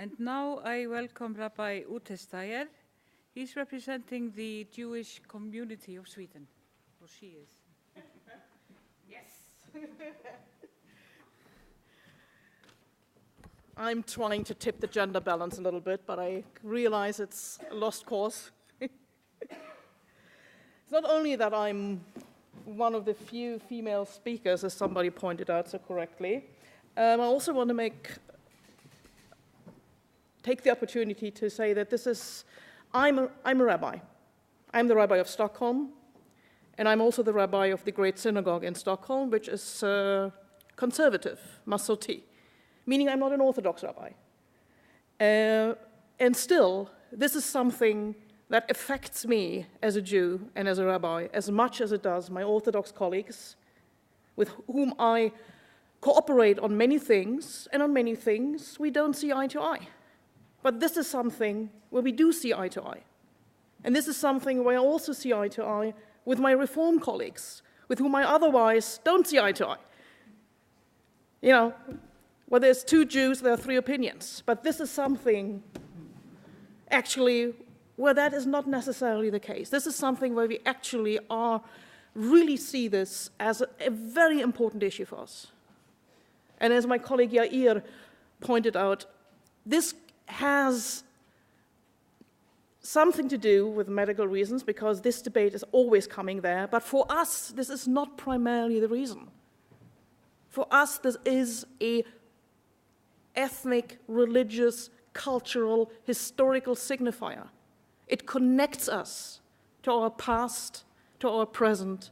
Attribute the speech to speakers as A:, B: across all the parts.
A: And now I welcome Rabbi Ute Steyer. He's representing the Jewish community of Sweden, or she is.
B: Yes. I'm trying to tip the gender balance a little bit, but I realize it's a lost cause. It's not only that I'm one of the few female speakers, as somebody pointed out so correctly, I also want to take the opportunity to say that I'm a rabbi. I'm the rabbi of Stockholm, and I'm also the rabbi of the Great Synagogue in Stockholm, which is conservative, Masorti, meaning I'm not an Orthodox rabbi. And still, this is something that affects me as a Jew and as a rabbi as much as it does my Orthodox colleagues, with whom I cooperate on many things, and on many things we don't see eye to eye. But this is something where we do see eye to eye. And this is something where I also see eye to eye with my Reform colleagues, with whom I otherwise don't see eye to eye. You know, where there's two Jews, there are three opinions. But this is something, actually, where that is not necessarily the case. This is something where we actually really see this as a very important issue for us. And as my colleague Yair pointed out, this has something to do with medical reasons, because this debate is always coming there. But for us, this is not primarily the reason. For us, this is an ethnic, religious, cultural, historical signifier. It connects us to our past, to our present,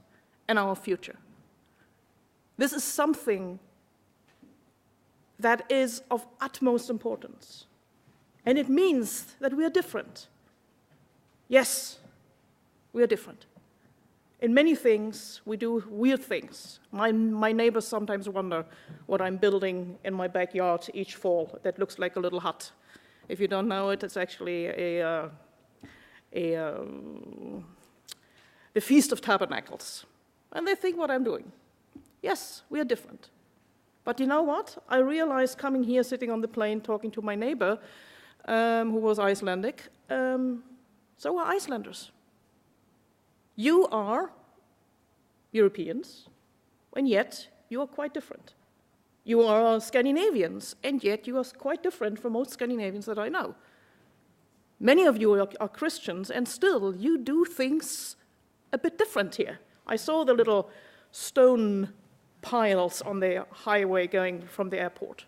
B: and our future. This is something that is of utmost importance. And it means that we are different. Yes, we are different. In many things, we do weird things. My neighbors sometimes wonder what I'm building in my backyard each fall that looks like a little hut. If you don't know it, it's actually the Feast of Tabernacles. And they think what I'm doing. Yes, we are different. But you know what? I realized coming here, sitting on the plane, talking to my neighbor, who was Icelandic, so are Icelanders. You are Europeans, and yet you are quite different. You are Scandinavians, and yet you are quite different from most Scandinavians that I know. Many of you are Christians, and still you do things a bit different here. I saw the little stone piles on the highway going from the airport.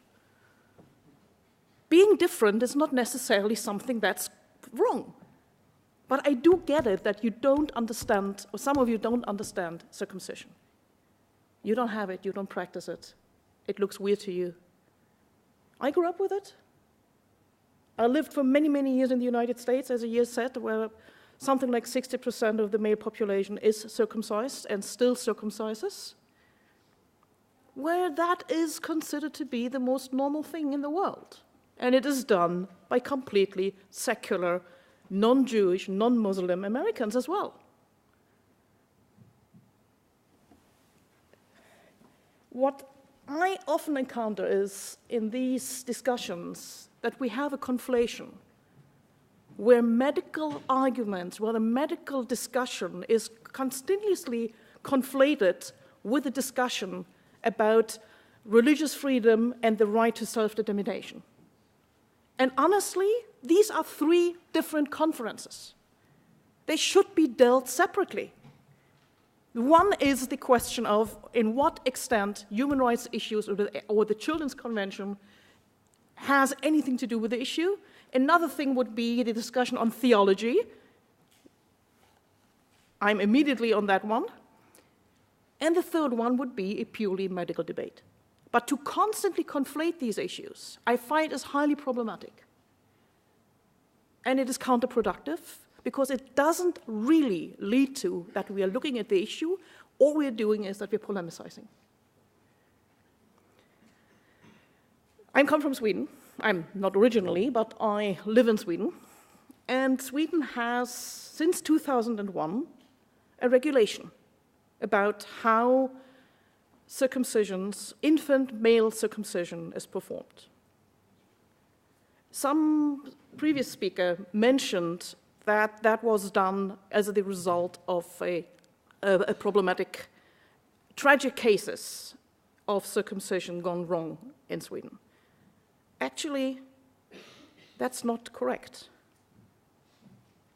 B: Being different is not necessarily something that's wrong. But I do get it that you don't understand, or some of you don't understand circumcision. You don't have it, you don't practice it. It looks weird to you. I grew up with it. I lived for many, many years in the United States, as Yair said, where something like 60% of the male population is circumcised and still circumcises, where that is considered to be the most normal thing in the world. And it is done by completely secular, non-Jewish, non-Muslim Americans as well. What I often encounter is, in these discussions, that we have a conflation where medical arguments, where the medical discussion is continuously conflated with a discussion about religious freedom and the right to self-determination. And honestly, these are three different conferences. They should be dealt separately. One is the question of in what extent human rights issues or the Children's Convention has anything to do with the issue. Another thing would be the discussion on theology. I'm immediately on that one. And the third one would be a purely medical debate. But to constantly conflate these issues, I find is highly problematic. And it is counterproductive, because it doesn't really lead to that we are looking at the issue. All we are doing is that we're polemicizing. I come from Sweden. I'm not originally, but I live in Sweden. And Sweden has, since 2001, a regulation about how infant male circumcision is performed. Some previous speaker mentioned that that was done as the result of a problematic, tragic cases of circumcision gone wrong in Sweden. Actually, that's not correct.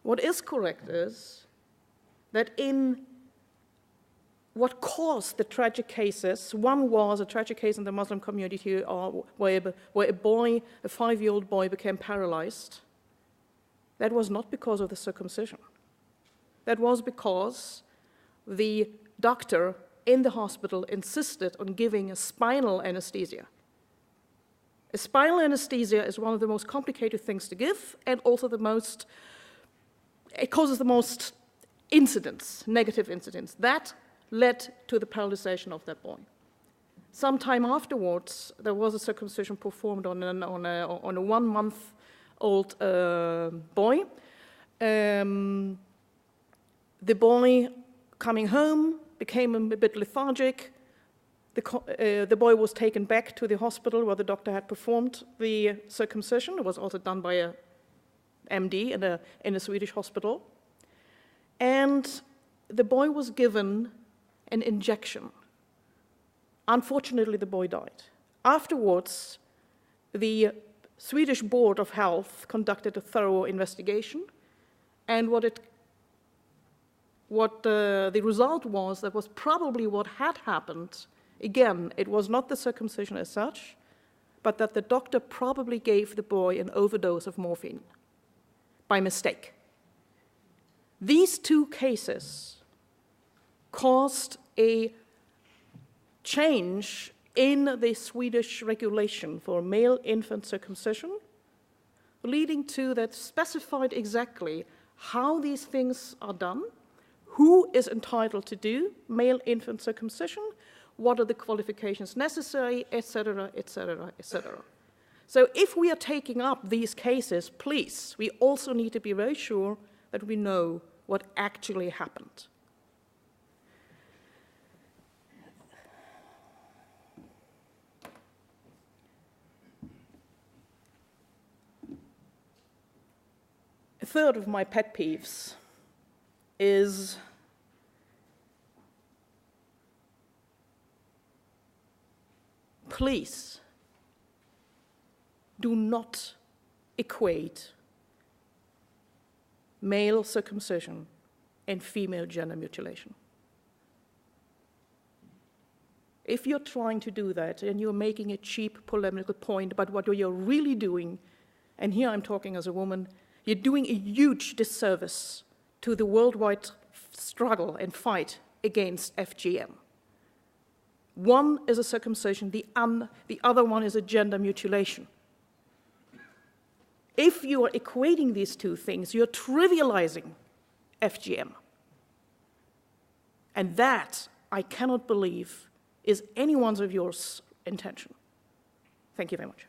B: What is correct is that in what caused the tragic cases, one was a tragic case in the Muslim community where a boy, a 5-year-old boy, became paralyzed. That was not because of the circumcision. That was because the doctor in the hospital insisted on giving a spinal anesthesia. A spinal anesthesia is one of the most complicated things to give, and also it causes the most incidents, negative incidents. That led to the paralyzation of that boy. Sometime afterwards, there was a circumcision performed on a 1-month-old boy. The boy, coming home, became a bit lethargic. The boy was taken back to the hospital where the doctor had performed the circumcision. It was also done by a MD in a Swedish hospital. And the boy was given an injection. Unfortunately, the boy died. Afterwards, the Swedish Board of Health conducted a thorough investigation, and what the result was, that was probably what had happened. Again, it was not the circumcision as such, but that the doctor probably gave the boy an overdose of morphine by mistake. These two cases caused a change in the Swedish regulation for male infant circumcision, leading to that specified exactly how these things are done, who is entitled to do male infant circumcision, what are the qualifications necessary, etc., etc., etc. So if we are taking up these cases, please, we also need to be very sure that we know what actually happened. A third of my pet peeves is please do not equate male circumcision and female gender mutilation. If you're trying to do that and you're making a cheap polemical point about what you're really doing, and here I'm talking as a woman, you're doing a huge disservice to the worldwide struggle and fight against FGM. One is a circumcision, the other one is a gender mutilation. If you are equating these two things, you're trivializing FGM. And that, I cannot believe, is anyone's of yours intention. Thank you very much.